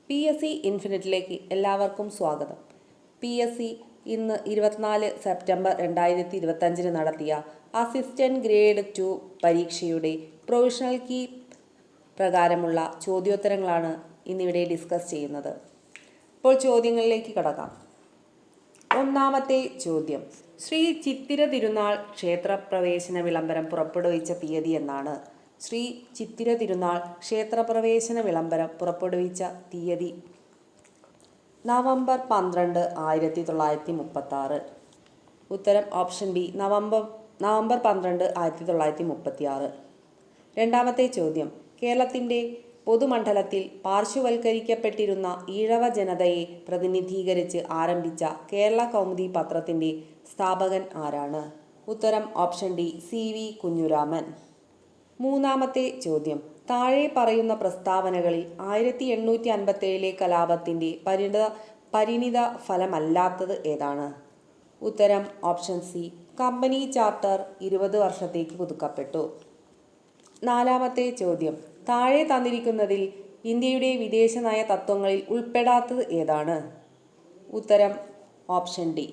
PSC ഇൻഫിനിറ്റിലേക്ക് എല്ലാവർക്കും സ്വാഗതം. PSC ഇന്ന് 24 സെപ്റ്റംബർ 2025 നടത്തിയ അസിസ്റ്റന്റ് ഗ്രേഡ് 2 പരീക്ഷയുടെ പ്രൊവിഷണൽ കീ പ്രകാരമുള്ള ചോദ്യോത്തരങ്ങളാണ് ഇന്നിവിടെ ഡിസ്കസ് ചെയ്യുന്നത്. ഇപ്പോൾ ചോദ്യങ്ങളിലേക്ക് കടക്കാം. ഒന്നാമത്തെ ചോദ്യം, ശ്രീ ചിത്തിര തിരുനാൾ ക്ഷേത്രപ്രവേശന വിളംബരം പുറപ്പെടുവിച്ച തീയതി എന്നാണ്? ശ്രീ ചിത്തിര തിരുനാൾ ക്ഷേത്രപ്രവേശന വിളംബരം പുറപ്പെടുവിച്ച തീയതി നവംബർ 12, 1936. ഉത്തരം ഓപ്ഷൻ ബി, നവംബർ 12, 1936. രണ്ടാമത്തെ ചോദ്യം, കേരളത്തിൻ്റെ പൊതുമണ്ഡലത്തിൽ പാർശ്വവൽക്കരിക്കപ്പെട്ടിരുന്ന ഈഴവ ജനതയെ പ്രതിനിധീകരിച്ച് ആരംഭിച്ച കേരള കൗമുദി പത്രത്തിൻ്റെ സ്ഥാപകൻ ആരാണ്? ഉത്തരം ഓപ്ഷൻ ഡി, CV കുഞ്ഞുരാമൻ. മൂന്നാമത്തെ ചോദ്യം, താഴെ പറയുന്ന പ്രസ്താവനകളിൽ 1857 കലാപത്തിൻ്റെ പരിണിത ഫലമല്ലാത്തത് ഏതാണ്? ഉത്തരം ഓപ്ഷൻ സി, കമ്പനി ചാർട്ടർ 20 വർഷത്തേക്ക് പുതുക്കപ്പെട്ടു. നാലാമത്തെ ചോദ്യം, താഴെ തന്നിരിക്കുന്നതിൽ ഇന്ത്യയുടെ വിദേശനയ തത്വങ്ങളിൽ ഉൾപ്പെടാത്തത് ഏതാണ്? ഉത്തരം ഓപ്ഷൻ ഡി.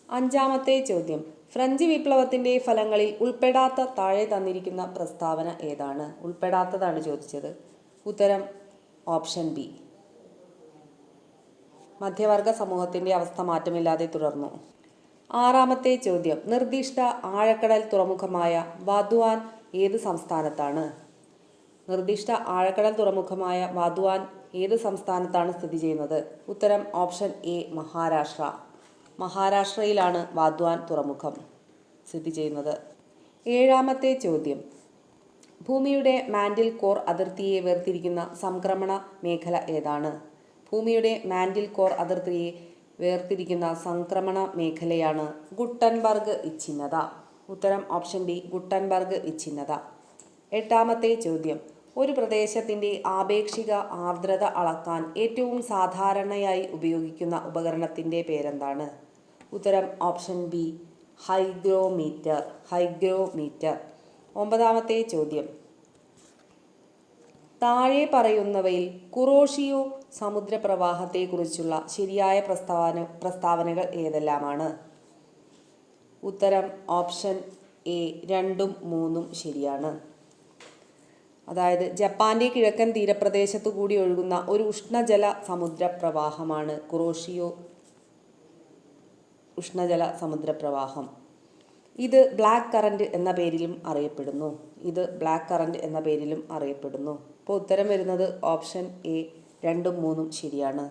അഞ്ചാമത്തെ ചോദ്യം, ഫ്രഞ്ച് വിപ്ലവത്തിൻ്റെ ഫലങ്ങളിൽ ഉൾപ്പെടാത്ത താഴെ തന്നിരിക്കുന്ന പ്രസ്താവന ഏതാണ്? ഉൾപ്പെടാത്തതാണ് ചോദിച്ചത്. ഉത്തരം ഓപ്ഷൻ ബി. മധ്യവർഗ സമൂഹത്തിൻ്റെ അവസ്ഥ മാറ്റമില്ലാതെ തുടർന്നു. ആറാമത്തെ ചോദ്യം, നിർദ്ദിഷ്ട ആഴക്കടൽ തുറമുഖമായ വാദ്വാൻ ഏത് സംസ്ഥാനത്താണ്? നിർദ്ദിഷ്ട ആഴക്കടൽ തുറമുഖമായ വാദ്വാൻ ഏത് സംസ്ഥാനത്താണ് സ്ഥിതി ചെയ്യുന്നത്? ഉത്തരം ഓപ്ഷൻ എ, മഹാരാഷ്ട്ര. മഹാരാഷ്ട്രയിലാണ് വാദ്വാൻ തുറമുഖം സ്ഥിതി ചെയ്യുന്നത്. ഏഴാമത്തെ ചോദ്യം, ഭൂമിയുടെ മാൻറ്റിൽ കോർ അതിർത്തിയെ വേർതിരിക്കുന്ന സംക്രമണ മേഖല ഏതാണ്? ഭൂമിയുടെ മാൻറ്റിൽ കോർ അതിർത്തിയെ വേർതിരിക്കുന്ന സംക്രമണ മേഖലയാണ് ഗുട്ടൻബർഗ് വിച്ഛിന്നത. ഉത്തരം ഓപ്ഷൻ ഡി, ഗുട്ടൻബർഗ് വിച്ഛിന്നത. എട്ടാമത്തെ ചോദ്യം, ഒരു പ്രദേശത്തിൻ്റെ ആപേക്ഷിക ആർദ്രത അളക്കാൻ ഏറ്റവും സാധാരണയായി ഉപയോഗിക്കുന്ന ഉപകരണത്തിൻ്റെ പേരെന്താണ്? ഉത്തരം ഓപ്ഷൻ ബി, ഹൈഗ്രോമീറ്റർ. ഒമ്പതാമത്തെ ചോദ്യം, താഴെ പറയുന്നവയിൽ കുറോഷിയോ സമുദ്രപ്രവാഹത്തെക്കുറിച്ചുള്ള ശരിയായ പ്രസ്താവനകൾ ഏതെല്ലാമാണ്? ഉത്തരം ഓപ്ഷൻ എ, 2ഉം 3ഉം ശരിയാണ്. അതായത് ജപ്പാന്റെ കിഴക്കൻ തീരപ്രദേശത്തു കൂടി ഒഴുകുന്ന ഒരു ഉഷ്ണജല സമുദ്രപ്രവാഹമാണ് കുറോഷിയോ ഉഷ്ണജല സമുദ്രപ്രവാഹം. ഇത് ബ്ലാക്ക് കറന്റ് എന്ന പേരിലും അറിയപ്പെടുന്നു. ഇപ്പോൾ ഉത്തരം വരുന്നത് ഓപ്ഷൻ എ, 2ഉം 3ഉം ശരിയാണ്.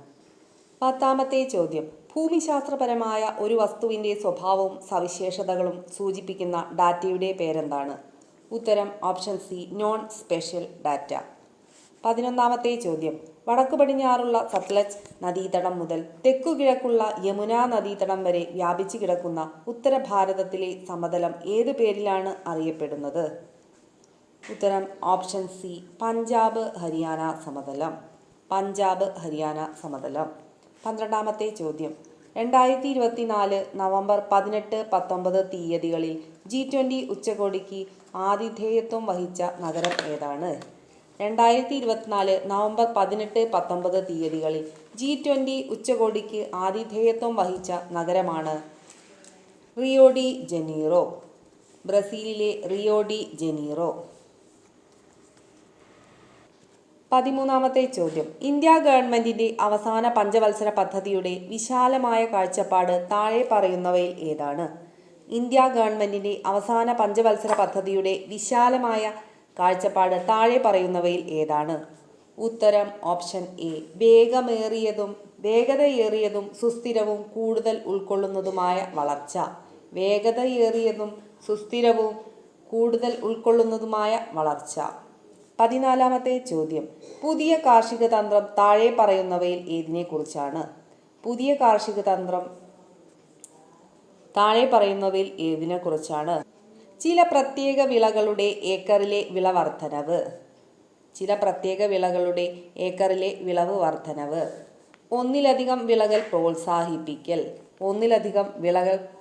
പത്താമത്തെ ചോദ്യം, ഭൂമിശാസ്ത്രപരമായ ഒരു വസ്തുവിൻ്റെ സ്വഭാവവും സവിശേഷതകളും സൂചിപ്പിക്കുന്ന ഡാറ്റയുടെ പേരെന്താണ്? ഉത്തരം option C, non spatial data. 11ാമത്തെ ചോദ്യം, വടക്കു പടിഞ്ഞാറുള്ള സത്ലജ് നദീതടം മുതൽ തെക്കുകിഴക്കുള്ള യമുന നദീതടം വരെ വ്യാപിച്ചു കിടക്കുന്ന ഉത്തരഭാരതത്തിലെ സമതലം ഏതു പേരിലാണ് അറിയപ്പെടുന്നത്? ഉത്തരം ഓപ്ഷൻ സി, പഞ്ചാബ് ഹരിയാന സമതലം. 12ാമത്തെ ചോദ്യം, 2024 നവംബർ 18, 19 തീയതികളിൽ G20 ഉച്ചകോടിക്ക് ആതിഥേയത്വം വഹിച്ച നഗരം ഏതാണ്? 2024 നവംബർ 18, 19 തീയതികളിൽ G20 ഉച്ചകോടിക്ക് ആതിഥേയത്വം വഹിച്ച നഗരമാണ് റിയോ ഡി ജനീറോ, ബ്രസീലിലെ റിയോ ഡി ജനീറോ. 13ാമത്തെ ചോദ്യം, ഇന്ത്യ ഗവൺമെൻറ്റിൻ്റെ അവസാന പഞ്ചവത്സര പദ്ധതിയുടെ വിശാലമായ കാഴ്ചപ്പാട് താഴെ പറയുന്നവയിൽ ഏതാണ്? ഇന്ത്യ ഗവൺമെൻറ്റിൻ്റെ അവസാന പഞ്ചവത്സര പദ്ധതിയുടെ വിശാലമായ കാഴ്ചപ്പാട് താഴെ പറയുന്നവയിൽ ഏതാണ്? ഉത്തരം ഓപ്ഷൻ എ, വേഗതയേറിയതും സുസ്ഥിരവും കൂടുതൽ ഉൾക്കൊള്ളുന്നതുമായ വളർച്ച. 14ാമത്തെ ചോദ്യം, പുതിയ കാർഷിക തന്ത്രം താഴെ പറയുന്നവയിൽ ഏതിനെക്കുറിച്ചാണ്? പുതിയ കാർഷിക തന്ത്രം താഴെ പറയുന്നവയിൽ ഏതിനെക്കുറിച്ചാണ്? ചില പ്രത്യേക വിളകളുടെ ഏക്കറിലെ വിളവ് വർധനവ്, ഒന്നിലധികം വിളകൾ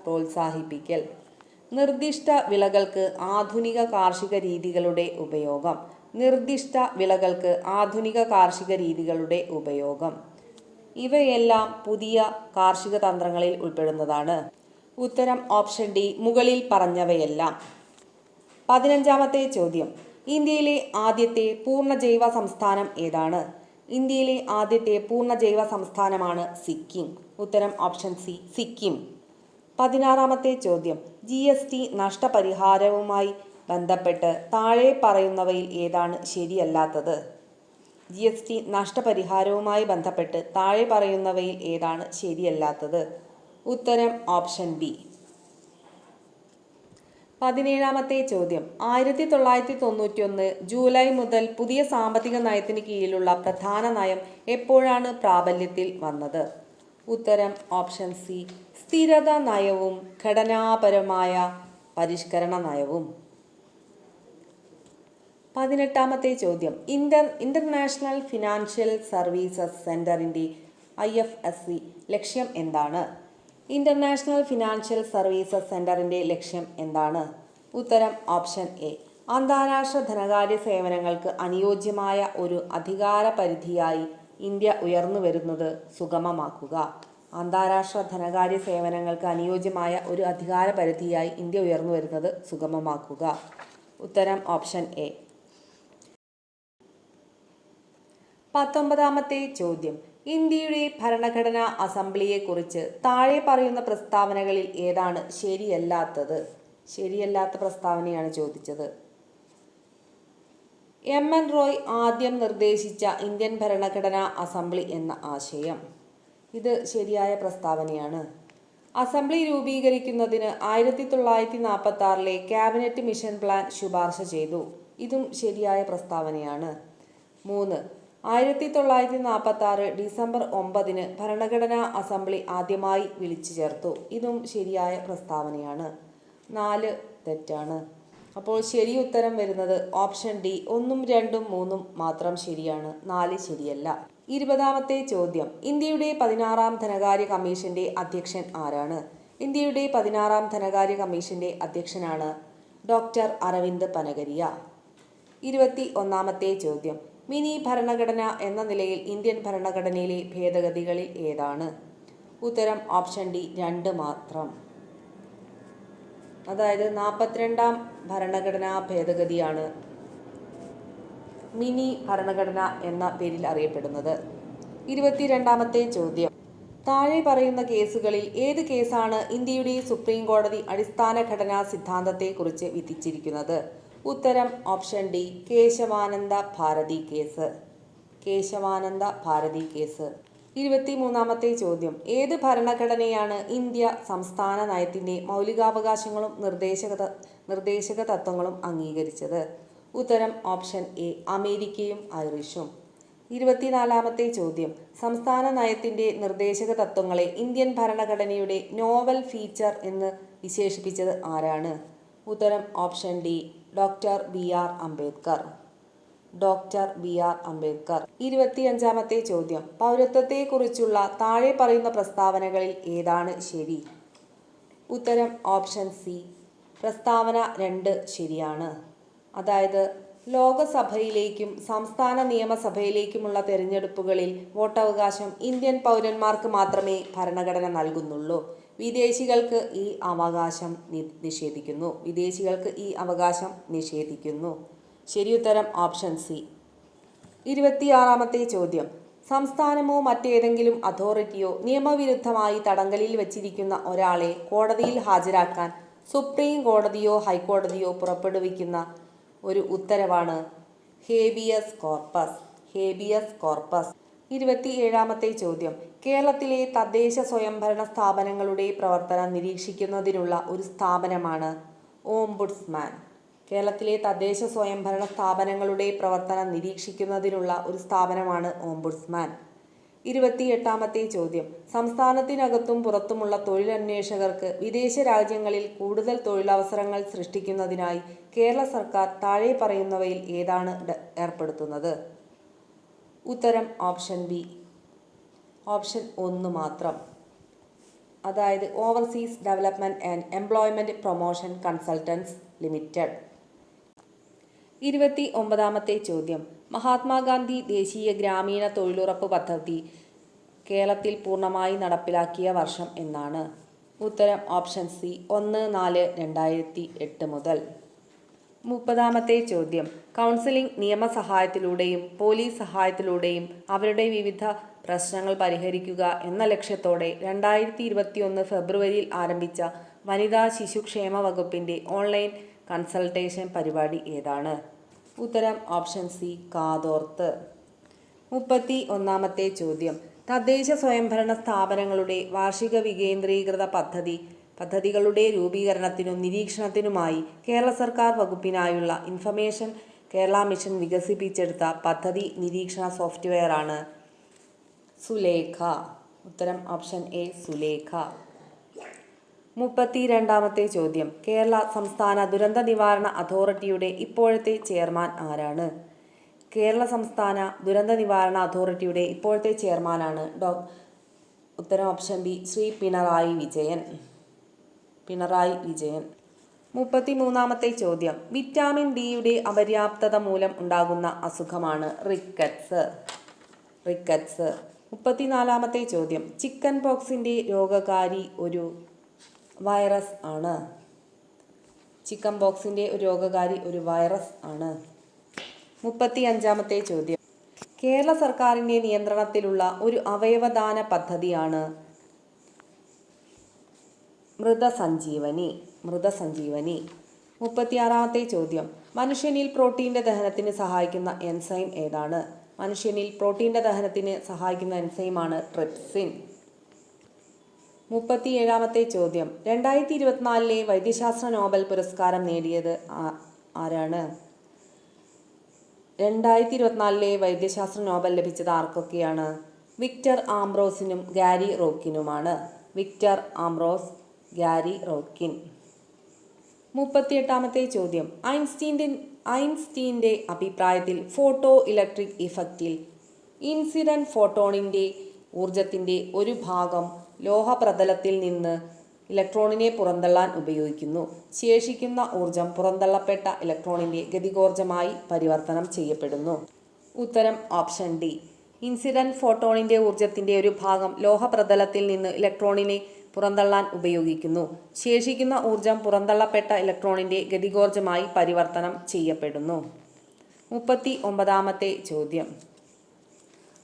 പ്രോത്സാഹിപ്പിക്കൽ, നിർദ്ദിഷ്ട വിളകൾക്ക് ആധുനിക കാർഷിക രീതികളുടെ ഉപയോഗം. നിർദ്ദിഷ്ട വിളകൾക്ക് ആധുനിക കാർഷിക രീതികളുടെ ഉപയോഗം. ഇവയെല്ലാം പുതിയ കാർഷിക തന്ത്രങ്ങളിൽ ഉൾപ്പെടുന്നതാണ്. ഉത്തരം ഓപ്ഷൻ ഡി, മുകളിൽ പറഞ്ഞവയെല്ലാം. 15-ാമത്തെ ചോദ്യം. ഇന്ത്യയിലെ ആദ്യത്തെ പൂർണ്ണ ജൈവ സംസ്ഥാനം ഏതാണ്? ഇന്ത്യയിലെ ആദ്യത്തെ പൂർണ്ണ ജൈവ സംസ്ഥാനമാണ് സിക്കിം. ഉത്തരം ഓപ്ഷൻ സി, സിക്കിം. 16-ാമത്തെ ചോദ്യം. GST നഷ്ടപരിഹാരവുമായി ബന്ധപ്പെട്ട് താഴെ പറയുന്നവയിൽ ഏതാണ് ശരിയല്ലാത്തത്? GST നഷ്ടപരിഹാരവുമായി ബന്ധപ്പെട്ട് താഴെ പറയുന്നവയിൽ ഏതാണ് ശരിയല്ലാത്തത്? ഉത്തരം ഓപ്ഷൻ ബി. 17-ാമത്തെ ചോദ്യം. 1991 ജൂലൈ മുതൽ പുതിയ സാമ്പത്തിക നയത്തിന് കീഴിലുള്ള പ്രധാന നയം എപ്പോഴാണ് പ്രാബല്യത്തിൽ വന്നത്? ഉത്തരം ഓപ്ഷൻ സി, സ്ഥിരത നയവും ഘടനാപരമായ പരിഷ്കരണ നയവും. 18-ാമത്തെ ചോദ്യം. ഇന്റർനാഷണൽ ഫിനാൻഷ്യൽ സർവീസസ് സെന്ററിന്റെ IFSC ലക്ഷ്യം എന്താണ്? ഇന്റർനാഷണൽ ഫിനാൻഷ്യൽ സർവീസസ് സെന്ററിന്റെ ലക്ഷ്യം എന്താണ്? ഉത്തരം ഓപ്ഷൻ എ, അന്താരാഷ്ട്ര ധനകാര്യ സേവനങ്ങൾക്ക് അനുയോജ്യമായ ഒരു അധികാര പരിധിയായി ഇന്ത്യ ഉയർന്നു വരുന്നത് സുഗമമാക്കുക. അന്താരാഷ്ട്ര ധനകാര്യ സേവനങ്ങൾക്ക് അനുയോജ്യമായ ഒരു അധികാര പരിധിയായി ഇന്ത്യ ഉയർന്നു വരുന്നത് സുഗമമാക്കുക. ഉത്തരം ഓപ്ഷൻ എ. 19-ാമത്തെ ചോദ്യം. ഇന്ത്യയുടെ ഭരണഘടനാ അസംബ്ലിയെക്കുറിച്ച് താഴെ പറയുന്ന പ്രസ്താവനകളിൽ ഏതാണ് ശരിയല്ലാത്തത്? ശരിയല്ലാത്ത പ്രസ്താവനയാണ് ചോദിച്ചത്. MN റോയ് ആദ്യം നിർദ്ദേശിച്ച ഇന്ത്യൻ ഭരണഘടനാ അസംബ്ലി എന്ന ആശയം. ഇത് ശരിയായ പ്രസ്താവനയാണ്. അസംബ്ലി രൂപീകരിക്കുന്നതിന് 1946 ക്യാബിനറ്റ് മിഷൻ പ്ലാൻ ശുപാർശ ചെയ്തു. ഇതും ശരിയായ പ്രസ്താവനയാണ്. 3. 1946 ഡിസംബർ 9 ഭരണഘടനാ അസംബ്ലി ആദ്യമായി വിളിച്ചു ചേർത്തു. ഇതും ശരിയായ പ്രസ്താവനയാണ്. 4 തെറ്റാണ്. അപ്പോൾ ശരി ഉത്തരം വരുന്നത് ഓപ്ഷൻ ഡി, 1, 2, 3 മാത്രം ശരിയാണ്. 4 ശരിയല്ല. 20-ാമത്തെ ചോദ്യം. ഇന്ത്യയുടെ 16-ാം ധനകാര്യ കമ്മീഷന്റെ അധ്യക്ഷൻ ആരാണ്? ഇന്ത്യയുടെ 16-ാം ധനകാര്യ കമ്മീഷന്റെ അധ്യക്ഷനാണ് ഡോക്ടർ അരവിന്ദ് പനഗരിയ. 21-ാമത്തെ ചോദ്യം. മിനി ഭരണഘടന എന്ന നിലയിൽ ഇന്ത്യൻ ഭരണഘടനയിലെ ഭേദഗതികളിൽ ഏതാണ്? ഉത്തരം ഓപ്ഷൻ ഡി, 2 മാത്രം. അതായത് 42-ാം ഭരണഘടനാ ഭേദഗതിയാണ് മിനി ഭരണഘടന എന്ന പേരിൽ അറിയപ്പെടുന്നത്. 22-ാമത്തെ ചോദ്യം. താഴെ പറയുന്ന കേസുകളിൽ ഏത് കേസാണ് ഇന്ത്യയുടെ സുപ്രീം കോടതി അടിസ്ഥാന ഘടനാ സിദ്ധാന്തത്തെക്കുറിച്ച് വിധിച്ചിരിക്കുന്നത്? ഉത്തരം option D, Kesavananda Bharati case. Kesavananda Bharati case. 23-ാമത്തെ ചോദ്യം. ഏത് ഭരണഘടനയാണ് ഇന്ത്യ സംസ്ഥാന നയത്തിന്റെ മൗലികാവകാശങ്ങളും നിർദ്ദേശക തത്വങ്ങളും അംഗീകരിച്ചത്? ഉത്തരം ഓപ്ഷൻ എ, അമേരിക്കയും ഐറിഷും. 24-ാമത്തെ ചോദ്യം. സംസ്ഥാന നയത്തിന്റെ നിർദ്ദേശക തത്വങ്ങളെ ഇന്ത്യൻ ഭരണഘടനയുടെ നോവൽ ഫീച്ചർ എന്ന് വിശേഷിപ്പിച്ചത് ആരാണ്? ഉത്തരം option D, doctor BR Ambedkar. Doctor BR Ambedkar. 25-ാമത്തെ ചോദ്യം. പൗരത്വത്തെക്കുറിച്ചുള്ള താഴെ പറയുന്ന പ്രസ്താവനകളിൽ ഏതാണ് ശരി? ഉത്തരം ഓപ്ഷൻ സി, പ്രസ്താവന 2 ശരിയാണ്. അതായത് ലോകസഭയിലേക്കും സംസ്ഥാന നിയമസഭയിലേക്കുമുള്ള തെരഞ്ഞെടുപ്പുകളിൽ വോട്ടവകാശം ഇന്ത്യൻ പൗരന്മാർക്ക് മാത്രമേ ഭരണഘടന നൽകുന്നുള്ളൂ. വിദേശികൾക്ക് ഈ അവകാശം നിഷേധിക്കുന്നു. വിദേശികൾക്ക് ഈ അവകാശം നിഷേധിക്കുന്നു. ശരിയുത്തരം ഓപ്ഷൻ സി. 26-ാമത്തെ ചോദ്യം. സംസ്ഥാനമോ മറ്റേതെങ്കിലും അതോറിറ്റിയോ നിയമവിരുദ്ധമായി തടങ്കലിൽ വച്ചിരിക്കുന്ന ഒരാളെ കോടതിയിൽ ഹാജരാക്കാൻ സുപ്രീം കോടതിയോ ഹൈക്കോടതിയോ പുറപ്പെടുവിക്കുന്ന ഒരു ഉത്തരവാണ് ഹേബിയസ് കോർപ്പസ്. Habeas corpus. 27-ാമത്തെ ചോദ്യം. കേരളത്തിലെ തദ്ദേശ സ്വയംഭരണ സ്ഥാപനങ്ങളുടെ പ്രവർത്തനം നിരീക്ഷിക്കുന്നതിനുള്ള ഒരു സ്ഥാപനമാണ് ഓംബുഡ്സ്മാൻ. കേരളത്തിലെ തദ്ദേശ സ്വയംഭരണ സ്ഥാപനങ്ങളുടെ പ്രവർത്തനം നിരീക്ഷിക്കുന്നതിനുള്ള ഒരു സ്ഥാപനമാണ് ഓംബുഡ്സ്മാൻ. 28-ാമത്തെ ചോദ്യം. സംസ്ഥാനത്തിനകത്തും പുറത്തുമുള്ള തൊഴിലന്വേഷകർക്ക് വിദേശ രാജ്യങ്ങളിൽ കൂടുതൽ തൊഴിലവസരങ്ങൾ സൃഷ്ടിക്കുന്നതിനായി കേരള സർക്കാർ താഴെ പറയുന്നവയിൽ ഏതാണ് ഏർപ്പെടുത്തുന്നത്? ഉത്തരം ഓപ്ഷൻ ബി, ഓപ്ഷൻ 1 മാത്രം. അതായത് overseas development and employment promotion consultants limited. 29ാമത്തെ ചോദ്യം. മഹാത്മാഗാന്ധി ദേശീയ ഗ്രാമീണ തൊഴിലുറപ്പ് പദ്ധതി കേരളത്തിൽ പൂർണ്ണമായി നടപ്പിലാക്കിയ വർഷം എന്നാണ്? ഉത്തരം ഓപ്ഷൻ സി 1-4-2008 മുതൽ. 30ാമത്തെ ചോദ്യം. കൗൺസിലിംഗ് നിയമസഹായത്തിലൂടെയും പോലീസ് സഹായത്തിലൂടെയും അവരുടെ വിവിധ പ്രശ്നങ്ങൾ പരിഹരിക്കുക എന്ന ലക്ഷ്യത്തോടെ 2021 ഫെബ്രുവരിയിൽ ആരംഭിച്ച വനിതാ ശിശുക്ഷേമ വകുപ്പിൻ്റെ ഓൺലൈൻ കൺസൾട്ടേഷൻ പരിപാടി ഏതാണ്? ഉത്തരം ഓപ്ഷൻ സി കാതോർത്ത്. 31ാമത്തെ ചോദ്യം. തദ്ദേശ സ്വയംഭരണ സ്ഥാപനങ്ങളുടെ വാർഷിക വികേന്ദ്രീകൃത പദ്ധതികളുടെ രൂപീകരണത്തിനും നിരീക്ഷണത്തിനുമായി കേരള സർക്കാർ വകുപ്പിനായുള്ള ഇൻഫർമേഷൻ കേരള മിഷൻ വികസിപ്പിച്ചെടുത്ത പദ്ധതി നിരീക്ഷണ സോഫ്റ്റ്വെയറാണ് സുലേഖ. ഉത്തരം ഓപ്ഷൻ എ സുലേഖ. 32ാമത്തെ ചോദ്യം. കേരള സംസ്ഥാന ദുരന്ത നിവാരണ അതോറിറ്റിയുടെ ഇപ്പോഴത്തെ ചെയർമാൻ ആരാണ്? കേരള സംസ്ഥാന ദുരന്ത നിവാരണ അതോറിറ്റിയുടെ ഇപ്പോഴത്തെ ചെയർമാനാണ് ഉത്തരം ഓപ്ഷൻ ബി ശ്രീ പിണറായി വിജയൻ. 33ാമത്തെ ചോദ്യം. വിറ്റാമിൻ ഡിയുടെ അപര്യാപ്തത മൂലം ഉണ്ടാകുന്ന അസുഖമാണ് റിക്കറ്റ്സ്. 34ാമത്തെ ചോദ്യം. ചിക്കൻ പോക്സിൻ്റെ രോഗകാരി ഒരു വൈറസ് ആണ്. ചിക്കൻ പോക്സിൻ്റെ രോഗകാരി ഒരു വൈറസ് ആണ്. 35ാമത്തെ ചോദ്യം. കേരള സർക്കാരിൻ്റെ നിയന്ത്രണത്തിലുള്ള ഒരു അവയവദാന പദ്ധതിയാണ് മൃതസഞ്ജീവനി. 36ാമത്തെ ചോദ്യം. മനുഷ്യനിൽ പ്രോട്ടീൻ്റെ ദഹനത്തിന് സഹായിക്കുന്ന എൻസൈം ഏതാണ്? മനുഷ്യനിൽ പ്രോട്ടീൻ്റെ ദഹനത്തിന് സഹായിക്കുന്ന എൻസൈമാണ് ട്രിപ്സിൻ. 37ാമത്തെ ചോദ്യം. 2024 വൈദ്യശാസ്ത്ര നോബൽ പുരസ്കാരം നേടിയത് ആരാണ്? 2024 വൈദ്യശാസ്ത്ര നോബൽ ലഭിച്ചത് ആർക്കൊക്കെയാണ്? വിക്ടർ ആംബ്രോസിനും ഗാരി റോക്കിനുമാണ്. Victor Ambros, Gary Ruvkun. 38ാമത്തെ ചോദ്യം. ഐൻസ്റ്റീൻ്റെ അഭിപ്രായത്തിൽ ഫോട്ടോ ഇലക്ട്രിക് ഇഫക്റ്റിൽ ഇൻസിഡന്റ് ഫോട്ടോണിൻ്റെ ഊർജത്തിൻ്റെ ഒരു ഭാഗം ലോഹപ്രതലത്തിൽ നിന്ന് ഇലക്ട്രോണിനെ പുറന്തള്ളാൻ ഉപയോഗിക്കുന്നു. ശേഷിക്കുന്ന ഊർജം പുറന്തള്ളപ്പെട്ട ഇലക്ട്രോണിൻ്റെ ഗതികോർജമായി പരിവർത്തനം ചെയ്യപ്പെടുന്നു. ഉത്തരം ഓപ്ഷൻ ഡി. ഇൻസിഡന്റ് ഫോട്ടോണിൻ്റെ ഊർജത്തിൻ്റെ ഒരു ഭാഗം ലോഹപ്രതലത്തിൽ നിന്ന് ഇലക്ട്രോണിനെ പുറന്തള്ളാൻ ഉപയോഗിക്കുന്നു. ശേഷിക്കുന്ന ഊർജം പുറന്തള്ളപ്പെട്ട ഇലക്ട്രോണിൻ്റെ ഗതികോർജമായി പരിവർത്തനം ചെയ്യപ്പെടുന്നു. 39ാമത്തെ ചോദ്യം.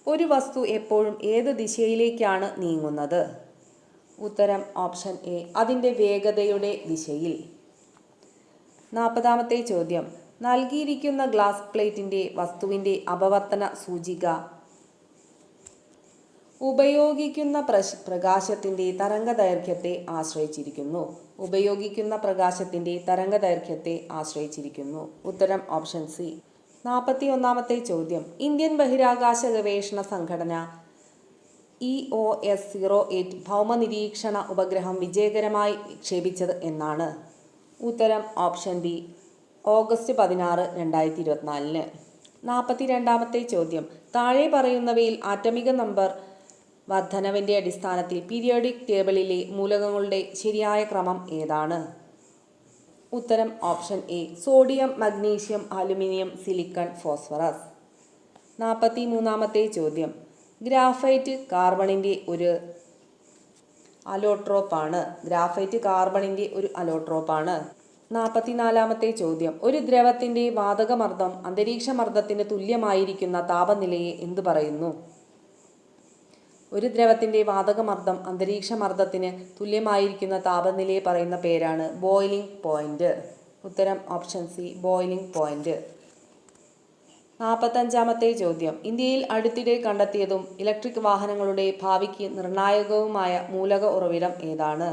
ഒരു വസ്തു എപ്പോഴും ഏത് ദിശയിലേക്കാണ് നീങ്ങുന്നത്? ഉത്തരം ഓപ്ഷൻ എ അതിൻ്റെ വേഗതയുടെ ദിശയിൽ. 40ാമത്തെ ചോദ്യം. നൽകിയിരിക്കുന്ന ഗ്ലാസ് പ്ലേറ്റിൻ്റെ വസ്തുവിൻ്റെ അപവർത്തന സൂചിക ഉപയോഗിക്കുന്ന പ്രകാശത്തിൻ്റെ തരംഗദൈർഘ്യത്തെ ആശ്രയിച്ചിരിക്കുന്നു. ഉത്തരം ഓപ്ഷൻ സി. 41ാമത്തെ ചോദ്യം. ഇന്ത്യൻ ബഹിരാകാശ ഗവേഷണ സംഘടന EOS-08 ഭൗമനിരീക്ഷണ ഉപഗ്രഹം വിജയകരമായി വിക്ഷേപിച്ചത് എന്നാണ്? ഉത്തരം ഓപ്ഷൻ ബി ഓഗസ്റ്റ് 16, 2024. 42ാമത്തെ ചോദ്യം. താഴെ പറയുന്നവയിൽ ആറ്റമിക നമ്പർ വർധനവിൻ്റെ അടിസ്ഥാനത്തിൽ പീരിയോഡിക് ടേബിളിലെ മൂലകങ്ങളുടെ ശരിയായ ക്രമം ഏതാണ്? ഉത്തരം option A sodium, magnesium, aluminium, silicon, phosphorus. 43ാമത്തെ ചോദ്യം. ഗ്രാഫൈറ്റ് കാർബണിൻ്റെ ഒരു അലോട്രോപ്പാണ്. 44ാമത്തെ ചോദ്യം. ഒരു ദ്രവത്തിൻ്റെ വാതകമർദ്ദം അന്തരീക്ഷമർദ്ദത്തിന് തുല്യമായിരിക്കുന്ന താപനിലയെ എന്തു പറയുന്നു? ഒരു ദ്രവത്തിൻ്റെ വാതകമർദ്ദം അന്തരീക്ഷമർദ്ദത്തിന് തുല്യമായിരിക്കുന്ന താപനിലയെ പറയുന്ന പേരാണ് ബോയിലിംഗ് പോയിന്റ്. ഉത്തരം ഓപ്ഷൻ സി ബോയിലിംഗ് പോയിന്റ്. 45ാമത്തെ ചോദ്യം. ഇന്ത്യയിൽ അടുത്തിടെ കണ്ടെത്തിയതും ഇലക്ട്രിക് വാഹനങ്ങളുടെ ഭാവിക്ക് നിർണായകവുമായ മൂലക ഉറവിടം ഏതാണ്?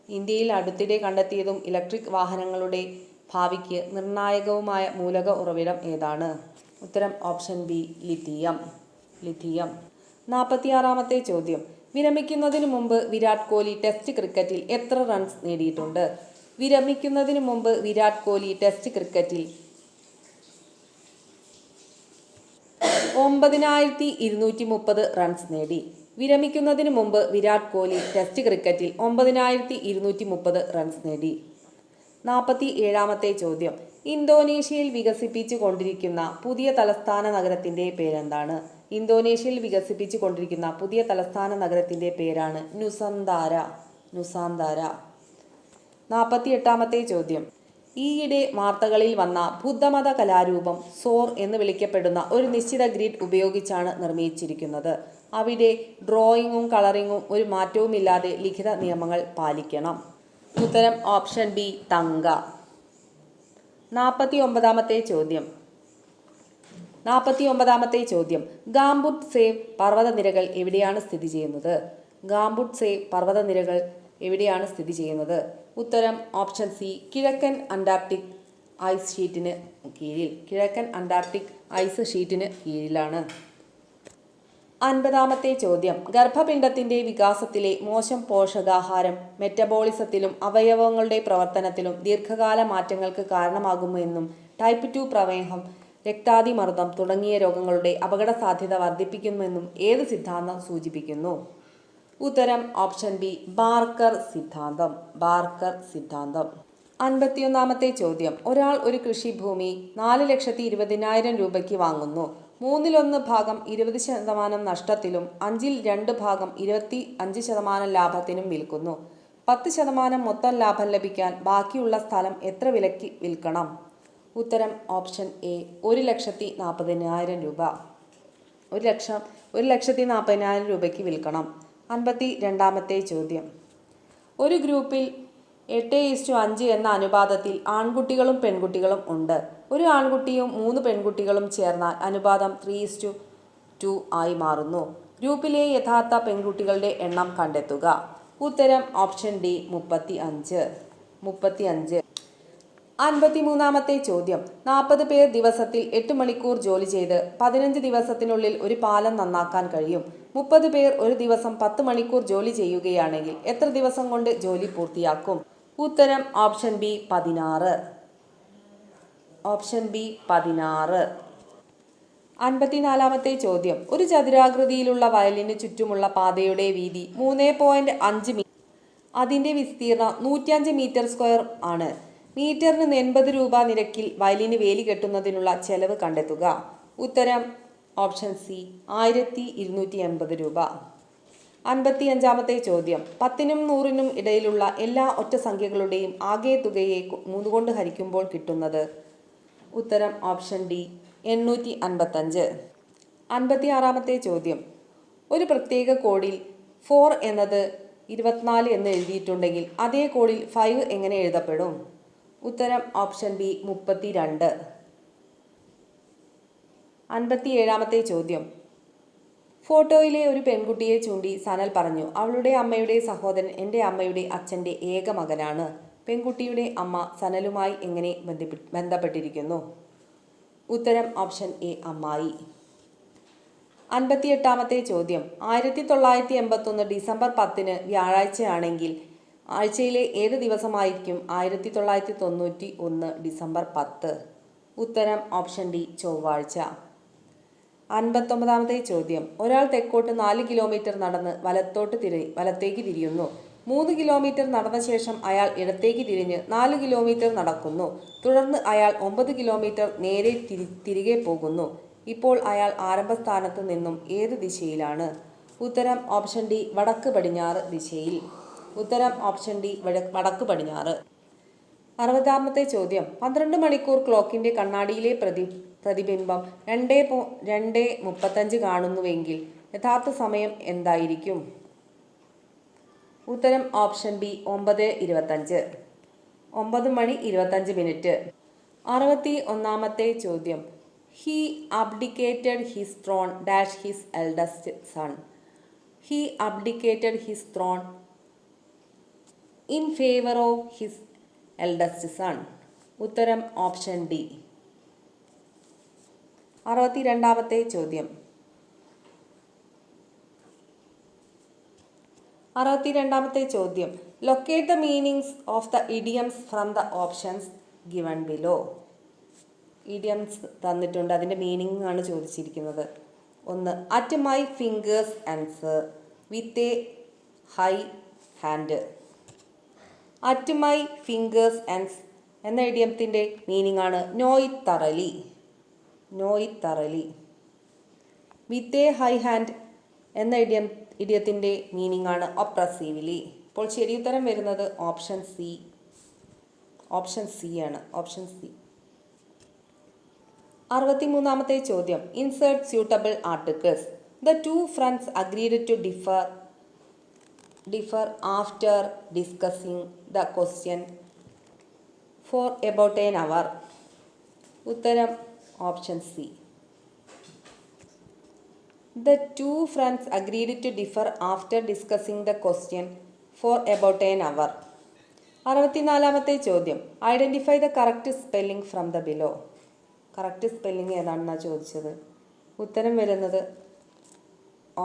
ഇന്ത്യയിൽ അടുത്തിടെ കണ്ടെത്തിയതും ഇലക്ട്രിക് വാഹനങ്ങളുടെ ഭാവിക്ക് നിർണായകവുമായ മൂലക ഉറവിടം ഏതാണ്? ഉത്തരം ഓപ്ഷൻ ബി ലിഥിയം. 46ാമത്തെ ചോദ്യം. വിരമിക്കുന്നതിന് മുമ്പ് വിരാട് കോഹ്ലി ടെസ്റ്റ് ക്രിക്കറ്റിൽ എത്ര റൺസ് നേടിയിട്ടുണ്ട്? വിരമിക്കുന്നതിന് മുമ്പ് വിരാട് കോഹ്ലി ടെസ്റ്റ് ക്രിക്കറ്റിൽ 9230 റൺസ് നേടി. വിരമിക്കുന്നതിന് മുമ്പ് വിരാട് കോഹ്ലി ടെസ്റ്റ് ക്രിക്കറ്റിൽ 9230 റൺസ് നേടി. 47-ാമത്തെ ചോദ്യം. ഇന്തോനേഷ്യയിൽ വികസിപ്പിച്ചു കൊണ്ടിരിക്കുന്ന പുതിയ തലസ്ഥാന നഗരത്തിന്റെ പേരെന്താണ്? ഇന്തോനേഷ്യയിൽ വികസിപ്പിച്ചു കൊണ്ടിരിക്കുന്ന പുതിയ തലസ്ഥാന നഗരത്തിന്റെ പേരാണ് നുസന്താര. 48-ാമത്തെ ചോദ്യം. ഈയിടെ വാർത്തകളിൽ വന്ന ബുദ്ധമത കലാരൂപം സോർ എന്ന് വിളിക്കപ്പെടുന്ന ഒരു നിശ്ചിത ഗ്രിഡ് ഉപയോഗിച്ചാണ് നിർമ്മിച്ചിരിക്കുന്നത്. അവിടെ ഡ്രോയിങ്ങും കളറിങ്ങും ഒരു മാറ്റവുമില്ലാതെ ലിഖിത നിയമങ്ങൾ പാലിക്കണം. ഉത്തരം ഓപ്ഷൻ ബി തങ്ക. 49-ാമത്തെ ചോദ്യം. ഗാംബുട്ട്-സേവ് പർവ്വതനിരകൾ എവിടെയാണ് സ്ഥിതി ചെയ്യുന്നത്? ഉത്തരം ഓപ്ഷൻ സി കിഴക്കൻ അന്റാർട്ടിക് ഐസ് ഷീറ്റിന് കീഴിലാണ്. 50-ാമത്തെ ചോദ്യം. ഗർഭപിണ്ഡത്തിന്റെ വികാസത്തിലെ മോശം പോഷകാഹാരം മെറ്റബോളിസത്തിലും അവയവങ്ങളുടെ പ്രവർത്തനത്തിലും ദീർഘകാല മാറ്റങ്ങൾക്ക് കാരണമാകുമെന്നും ടൈപ്പ് 2 പ്രമേഹം, രക്താതിമർദ്ദം തുടങ്ങിയ രോഗങ്ങളുടെ അപകടസാധ്യത വർദ്ധിപ്പിക്കുമെന്നും ഏത് സിദ്ധാന്തം സൂചിപ്പിക്കുന്നു? ഉത്തരം ഓപ്ഷൻ ബി ബാർക്കർ സിദ്ധാന്തം. 51-ാമത്തെ ചോദ്യം. ഒരാൾ ഒരു കൃഷിഭൂമി 4,20,000 രൂപയ്ക്ക് വാങ്ങുന്നു. 1/3 20% നഷ്ടത്തിലും 2/5 25% ലാഭത്തിനും വിൽക്കുന്നു. 10% മൊത്തം ലാഭം ലഭിക്കാൻ ബാക്കിയുള്ള സ്ഥലം എത്ര വിലയ്ക്ക് വിൽക്കണം? ഉത്തരം ഓപ്ഷൻ എ 1,40,000 രൂപ. 1,40,000 രൂപയ്ക്ക് വിൽക്കണം. 52-ാമത്തെ ചോദ്യം. ഒരു ഗ്രൂപ്പിൽ 8:5 എന്ന അനുപാതത്തിൽ ആൺകുട്ടികളും പെൺകുട്ടികളും ഉണ്ട്. ഒരു ആൺകുട്ടിയും 3 പെൺകുട്ടികളും ചേർന്നാൽ അനുപാതം 3:2 ആയി മാറുന്നു. ഗ്രൂപ്പിലെ യഥാർത്ഥ പെൺകുട്ടികളുടെ എണ്ണം കണ്ടെത്തുക. ഉത്തരം ഓപ്ഷൻ ഡി 35. 53-ാമത്തെ ചോദ്യം. 40 പേർ ദിവസത്തിൽ 8 മണിക്കൂർ ജോലി ചെയ്ത് 15 ദിവസത്തിനുള്ളിൽ ഒരു പാലം നന്നാക്കാൻ കഴിയും. 30 പേർ ഒരു ദിവസം 10 മണിക്കൂർ ജോലി ചെയ്യുകയാണെങ്കിൽ എത്ര ദിവസം കൊണ്ട് ജോലി പൂർത്തിയാക്കും? ഉത്തരം ഓപ്ഷൻ ബി 16. 54-ാമത്തെ ചോദ്യം. ഒരു ചതുരാകൃതിയിലുള്ള വയലിന് ചുറ്റുമുള്ള പാതയുടെ വീതി 3.5 മീറ്റർ. അതിന്റെ വിസ്തീർണം 105 മീറ്റർ സ്ക്വയർ ആണ്. മീറ്ററിന് 80 രൂപ നിരക്കിൽ വയലിന് വേലി കെട്ടുന്നതിനുള്ള ചെലവ് കണ്ടെത്തുക. ഉത്തരം ഓപ്ഷൻ സി 1280 രൂപ. 55-ാമത്തെ ചോദ്യം. 10-നും 100-നും ഇടയിലുള്ള എല്ലാ ഒറ്റസംഖ്യകളുടെയും ആകെ തുകയെ 3 കൊണ്ട് ഹരിക്കുമ്പോൾ കിട്ടുന്നത്? ഉത്തരം ഓപ്ഷൻ ഡി 855. 56-ാമത്തെ ചോദ്യം. ഒരു പ്രത്യേക കോഡിൽ 4 എന്നത് 24 എന്ന് എഴുതിയിട്ടുണ്ടെങ്കിൽ അതേ കോഡിൽ 5 എങ്ങനെ എഴുതപ്പെടും? ഉത്തരം ഓപ്ഷൻ ബി 32. 57-ാമത്തെ ചോദ്യം. ഫോട്ടോയിലെ ഒരു പെൺകുട്ടിയെ ചൂണ്ടി സനൽ പറഞ്ഞു, അവളുടെ അമ്മയുടെ സഹോദരൻ എൻ്റെ അമ്മയുടെ അച്ഛൻ്റെ ഏക മകനാണ്. പെൺകുട്ടിയുടെ അമ്മ സനലുമായി എങ്ങനെ ബന്ധപ്പെട്ടിരിക്കുന്നു? ഉത്തരം ഓപ്ഷൻ എ അമ്മായി. 58-ാമത്തെ ചോദ്യം. 1981 ഡിസംബർ 10-ന് വ്യാഴാഴ്ചയാണെങ്കിൽ ആഴ്ചയിലെ ഏത് ദിവസമായിരിക്കും 1991 ഡിസംബർ 10? ഉത്തരം ഓപ്ഷൻ ഡി ചൊവ്വാഴ്ച. 59-ാമത്തെ ചോദ്യം. ഒരാൾ തെക്കോട്ട് 4 കിലോമീറ്റർ നടന്ന് വലത്തേക്ക് തിരിയുന്നു. 3 കിലോമീറ്റർ നടന്ന ശേഷം അയാൾ ഇടത്തേക്ക് തിരിഞ്ഞ് 4 കിലോമീറ്റർ നടക്കുന്നു. തുടർന്ന് അയാൾ 9 കിലോമീറ്റർ നേരെ തിരികെ പോകുന്നു. ഇപ്പോൾ അയാൾ ആരംഭസ്ഥാനത്ത് നിന്നും ഏത് ദിശയിലാണ്? ഉത്തരം ഓപ്ഷൻ ഡി വടക്ക് പടിഞ്ഞാറ് ദിശയിൽ. 60-ാമത്തെ ചോദ്യം. 12 മണിക്കൂർ ക്ലോക്കിന്റെ കണ്ണാടിയിലെ പ്രതിബിംബം 2:35 കാണുന്നുവെങ്കിൽ യഥാർത്ഥ സമയം എന്തായിരിക്കും? ഉത്തരം ഓപ്ഷൻ ബി 9:25. 9:25. 61-ാമത്തെ ചോദ്യം. He abdicated his throne dash his eldest son. He abdicated his throne in favor of his eldest son. ഉത്തരം ഓപ്ഷൻ ഡി. 62-ാമത്തെ ചോദ്യം. 62-ാമത്തെ ചോദ്യം. Locate the meanings of the idioms from the options given below. Idioms തന്നിട്ടുണ്ട്, അതിൻ്റെ meaning ആണ് ചോദിച്ചിരിക്കുന്നത്. 1. At my fingers answer. With a high hand. At my fingers ends എന്ന ഇഡിയത്തിൻ്റെ meaning ആണ് know it thoroughly. Know it thoroughly. With a high hand എന്ന ഇഡിയത്തിൻ്റെ meaning ആണ് ഒപ്രസീവ്ലി. അപ്പോൾ ശരിയുത്തരം വരുന്നത് ഓപ്ഷൻ സി. ഓപ്ഷൻ സി ആണ്. Option C. 63-ാമത്തെ ചോദ്യം. Insert suitable articles. The two friends agreed to differ after discussing the question for about an hour. ഉത്തരം option C. The two friends agreed to differ after discussing the question for about an hour. 64-ാമത്തെ ചോദ്യം. Identify the correct spelling from the below. Correct spelling ഏതാണെന്നാണ് ചോദിച്ചത്. ഉത്തരം വരുന്നത്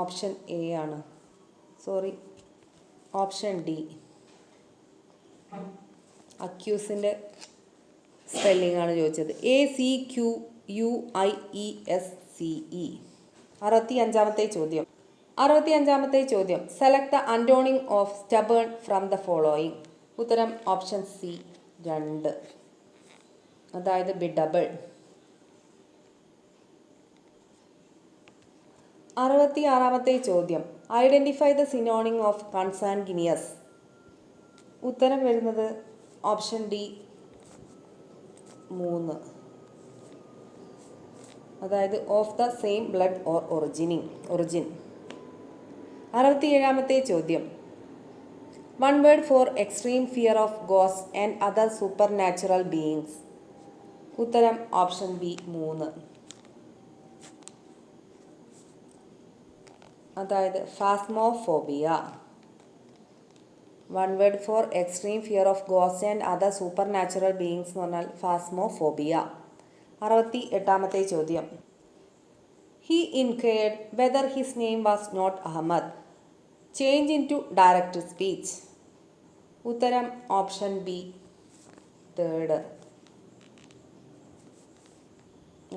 option A ആണ്. Sorry, option D. അക്യൂസിൻ്റെ spelling ആണ് ചോദിച്ചത്. ACQUIESCE. 65-ാമത്തെ ചോദ്യം. 65-ാമത്തെ ചോദ്യം. Select the antonym of stubborn from the following. ഉത്തരം ഓപ്ഷൻ സി 2, അതായത് ബിഡബിൾ. 66-ാമത്തെ ചോദ്യം. Identify the synonym of consanguineous. ഉത്തരം വരുന്നത് ഓപ്ഷൻ ഡി 3, അതായത് of the same blood or origin. 67-ാമത്തെ ചോദ്യം. One word for extreme fear of ghost and other super natural beings. ഉത്തരം ഓപ്ഷൻ ബി 3, അതായത് phasmophobia. One word for extreme fear of ghost and other super natural beings എന്ന് പറഞ്ഞാൽ phasmophobia. 68-ാമത്തെ ചോദ്യം. He inquired whether his name was not Ahmed. Change into direct speech. ഉത്തരം option B 3,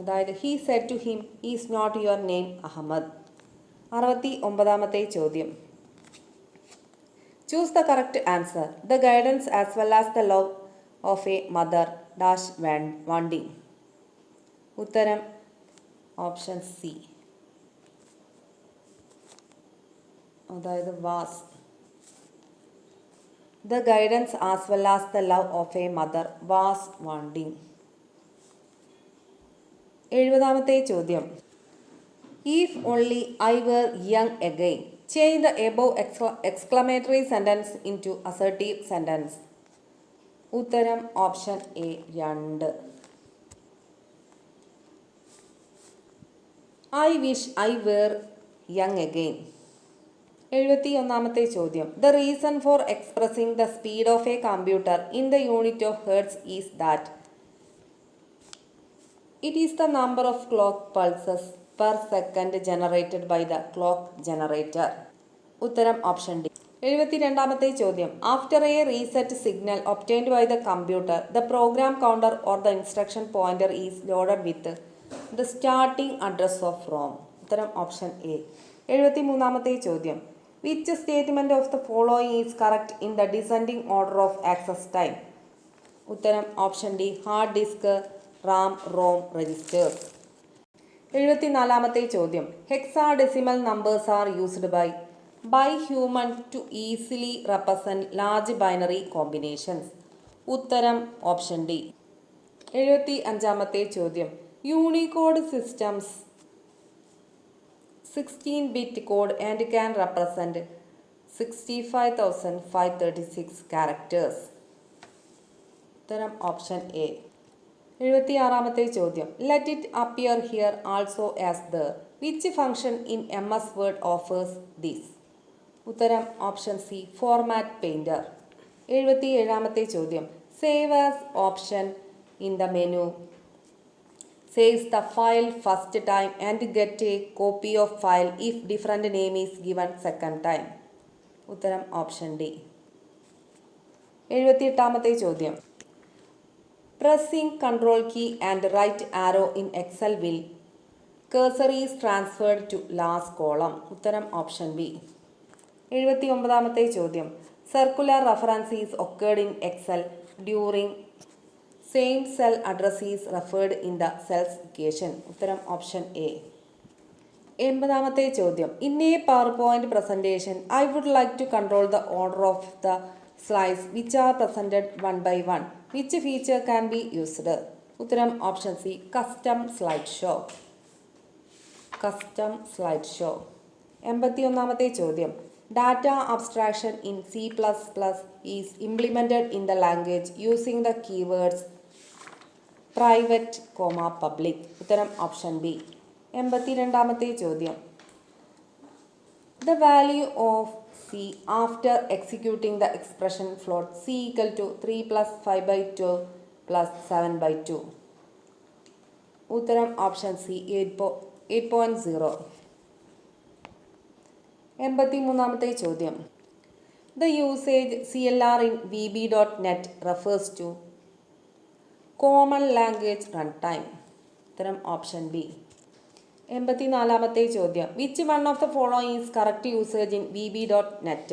അതായത് he said to him is not your name Ahmed. 69-ാമത്തെ ചോദ്യം. Choose the correct answer. The guidance as well as the love of a mother dash wanting. ഉത്തരം option C, അതായത് was. The guidance as well as the love of a mother was wanting. 70-ാമത്തെ ചോദ്യം. If only I were young again. Change the above exclamatory sentence into assertive sentence. ഉത്തരം option A 2. I wish I were young again. 71-ാമത്തെ ചോദ്യം. The reason for expressing the speed of a computer in the unit of hertz is that it is the number of clock pulses per second generated by the clock generator. ഉത്തരം option D. 72-ാമത്തെ ചോദ്യം. After a reset signal obtained by the computer the program counter or the instruction pointer is loaded with the starting address of ROM. ഉത്തരം option A. 73-ാമത്തെ ചോദ്യം. Which statement of the following is correct in the descending order of access time. ഉത്തരം option D. Hard disk, RAM, ROM, registers. 74-ാമത്തെ ചോദ്യം. Hexadecimal numbers are used by human to easily represent large binary combinations. ഉത്തരം option D. 75-ാമത്തെ ചോദ്യം. Unicode systems 16-bit code and can represent 65,536 characters. ഉത്തരം option A. 76-ാമത്തെ ചോദ്യം. Let it appear here also as the. Which function in MS Word offers this. ഉത്തരം option C. Format painter. 77-ാമത്തെ ചോദ്യം. Save as option in the menu saves the file first time and get a copy of file if different name is given second time. ഉത്തരം option D. 78-ാമത്തെ ചോദ്യം. Pressing control key and right arrow in Excel will cursor is transferred to last column. ഉത്തരം option B. 79-ാമത്തെ ചോദ്യം. Circular reference is occurred in Excel during same cell address is referred in the cell's equation. ഉത്തരം option A. 80-ാമത്തെ ചോദ്യം. In a PowerPoint presentation I would like to control the order of the slides which are presented one by one. Which feature can be used? ഉത്തരം option C. Custom slide show. Custom slide show. 81-ാമത്തെ ചോദ്യം. Data abstraction in C++ is implemented in the language using the keywords private, public. ഉത്തരം option B. 82-ാമത്തെ ചോദ്യം. The value of C after executing the expression float C equal to 3 plus 5 by 2 plus 7 by 2. ഉത്തരം option C. 8.0. 83-ാമത്തെ ചോദ്യം. The usage CLR in VB.NET refers to Common Language Runtime. ഉത്തരം option B. 84-ാമത്തെ ചോദ്യം. Which one of the following is correct usage in VB.NET?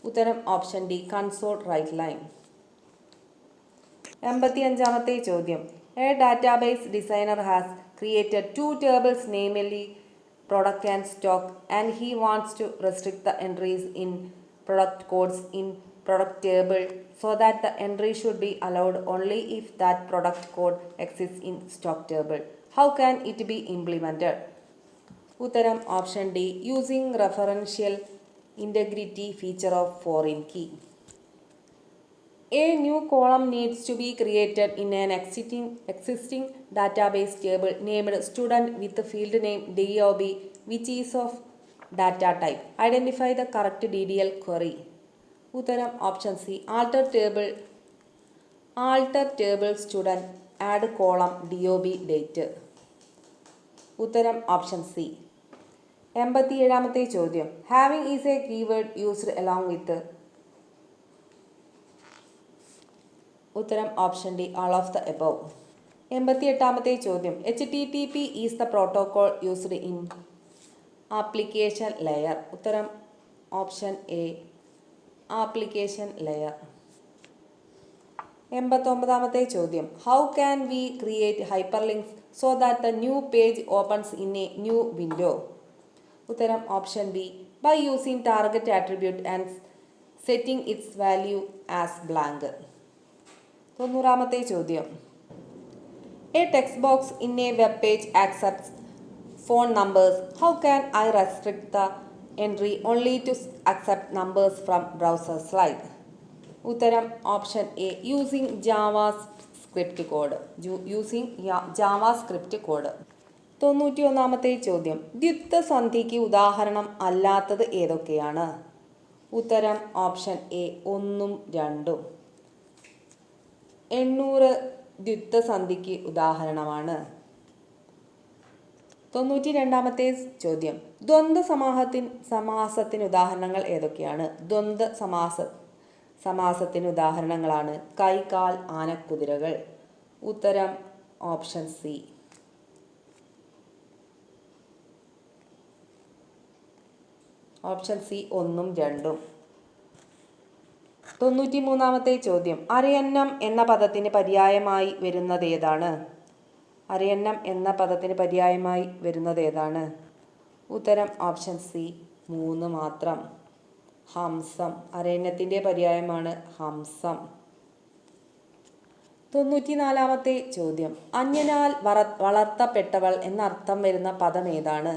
ഉത്തരം option D. Console write line. 85-ാമത്തെ ചോദ്യം. A database designer has created 2 tables namely product and stock and he wants to restrict the entries in product codes in product table so that the entry should be allowed only if that product code exists in stock table. How can it be implemented? ഉത്തരം option D. Using referential integrity feature of foreign key. A new column needs to be created in an existing database table named student with the field name DOB which is of data type. Identify the correct DDL query. ഉത്തരം option C. alter table student add column DOB date. ഉത്തരം option C. 87-ാമത്തെ ചോദ്യം. Having is a keyword used along with. ഉത്തരം option D. All of the above. 88-ാമത്തെ ചോദ്യം. HTTP is the protocol used in application layer. ഉത്തരം option A. Application layer. 89-ാമത്തെ ചോദ്യം. How can we create hyperlinks so that the new page opens in a new window? ഉത്തരം option B. By using target attribute and setting its value as blank. 90-ാമത്തെ ചോദ്യം. A text box in a web page accepts phone numbers. How can I restrict the entry only to accept numbers from browser slide? ഉത്തരം option A. Using JavaScript code. 91-ാമത്തെ ചോദ്യം. ദ്വിത്വസന്ധിക്ക് ഉദാഹരണം അല്ലാത്തത് ഏതൊക്കെയാണ്? ഉത്തരം ഓപ്ഷൻ എ. 1ഉം 2ഉം. 800 ദ്വിത്വസന്ധിക്ക് ഉദാഹരണമാണ്. 92-ാമത്തെ ചോദ്യം. ദ്വന്ദ്വ സമാസത്തിന് ഉദാഹരണങ്ങൾ ഏതൊക്കെയാണ്? ദ്വന്ദ്വ സമാസത്തിന് ഉദാഹരണങ്ങളാണ് കൈ, കാൽ, ആന, കുതിരകൾ. ഉത്തരം ഓപ്ഷൻ സി. ഓപ്ഷൻ സി 1ഉം 2ഉം. 93-ാമത്തെ ചോദ്യം. അരയന്നം എന്ന പദത്തിന് പര്യായമായി വരുന്നതേതാണ്? അരയന്നം എന്ന പദത്തിന് പര്യായമായി വരുന്നതേതാണ്? ഉത്തരം ഓപ്ഷൻ സി. 3 മാത്രം. ഹംസം. അരയന്നത്തിൻ്റെ പര്യായമാണ് ഹംസം. 94-ാമത്തെ ചോദ്യം. അന്യനാൽ വളർത്തപ്പെട്ടവൾ എന്നർത്ഥം വരുന്ന പദം ഏതാണ്?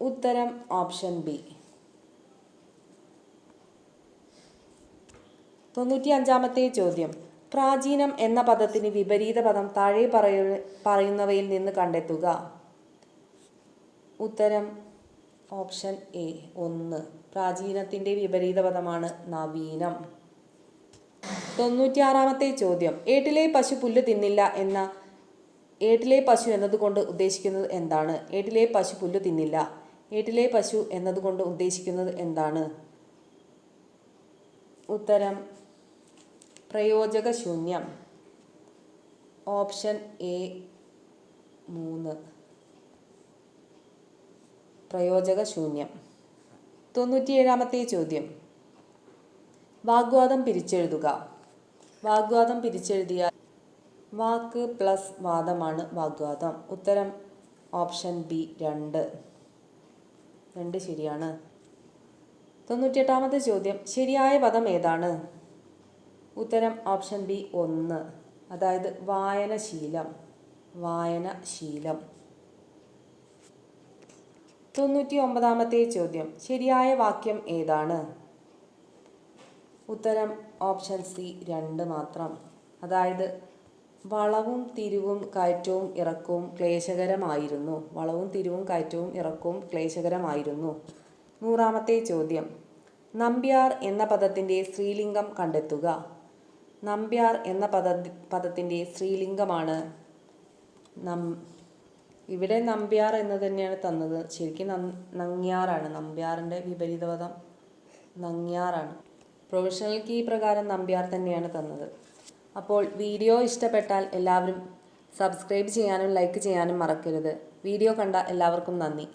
ഉത്തരം ഓപ്ഷൻ ബി. 95-ാമത്തെ ചോദ്യം. പ്രാചീനം എന്ന പദത്തിന് വിപരീത പദം താഴെ പറയുന്നവയിൽ നിന്ന് കണ്ടെത്തുക. ഉത്തരം ഓപ്ഷൻ എ. 1. പ്രാചീനത്തിൻ്റെ വിപരീത പദമാണ് നവീനം. 96-ാമത്തെ ചോദ്യം. ഏട്ടിലെ പശു പുല്ല് തിന്നില്ല ഏട്ടിലെ പശു എന്നതുകൊണ്ട് ഉദ്ദേശിക്കുന്നത് എന്താണ്? ഏട്ടിലെ പശു പുല്ല് തിന്നില്ല. ഏട്ടിലെ പശു എന്നതുകൊണ്ട് ഉദ്ദേശിക്കുന്നത് എന്താണ്? ഉത്തരം പ്രയോജകശൂന്യം. Option A. 3. പ്രയോജകശൂന്യം. 97-ാമത്തെ ചോദ്യം. വാഗ്വാദം പിരിച്ചെഴുതുക. വാഗ്വാദം പിരിച്ചെഴുതിയ വാക്ക് പ്ലസ് വാദമാണ് വാഗ്വാദം. ഉത്തരം ഓപ്ഷൻ ബി 2. 2 ശരിയാണ്. 98-ാമത്തെ ചോദ്യം. ശരിയായ പദം ഏതാണ്? ഉത്തരം ഓപ്ഷൻ ബി 1, അതായത് വായനശീലം. വായനശീലം. 99-ാമത്തെ ചോദ്യം. ശരിയായ വാക്യം ഏതാണ്? ഉത്തരം ഓപ്ഷൻ സി 2 മാത്രം, അതായത് വളവും തിരിവും കയറ്റവും ഇറക്കവും ക്ലേശകരമായിരുന്നു. വളവും തിരിവും കയറ്റവും ഇറക്കവും ക്ലേശകരമായിരുന്നു. 100-ാമത്തെ ചോദ്യം. നമ്പ്യാർ എന്ന പദത്തിൻ്റെ സ്ത്രീലിംഗം കണ്ടെത്തുക. നമ്പ്യാർ എന്ന പദത്തിൻ്റെ സ്ത്രീലിംഗമാണ് ഇവിടെ നമ്പ്യാർ എന്ന് തന്നെയാണ് തന്നത്. ശരിക്കും നങ്ങ്യാറാണ്. നമ്പ്യാറിൻ്റെ വിപരീത പദം നങ്ങ്യാറാണ്. പ്രൊഫഷണൽ കീ പ്രകാരം നമ്പ്യാർ തന്നെയാണ് തന്നത്. അപ്പോൾ വീഡിയോ ഇഷ്ടപ്പെട്ടാൽ എല്ലാവരും സബ്സ്ക്രൈബ് ചെയ്യാനും ലൈക്ക് ചെയ്യാനും മറക്കരുത്. വീഡിയോ കണ്ട എല്ലാവർക്കും നന്ദി.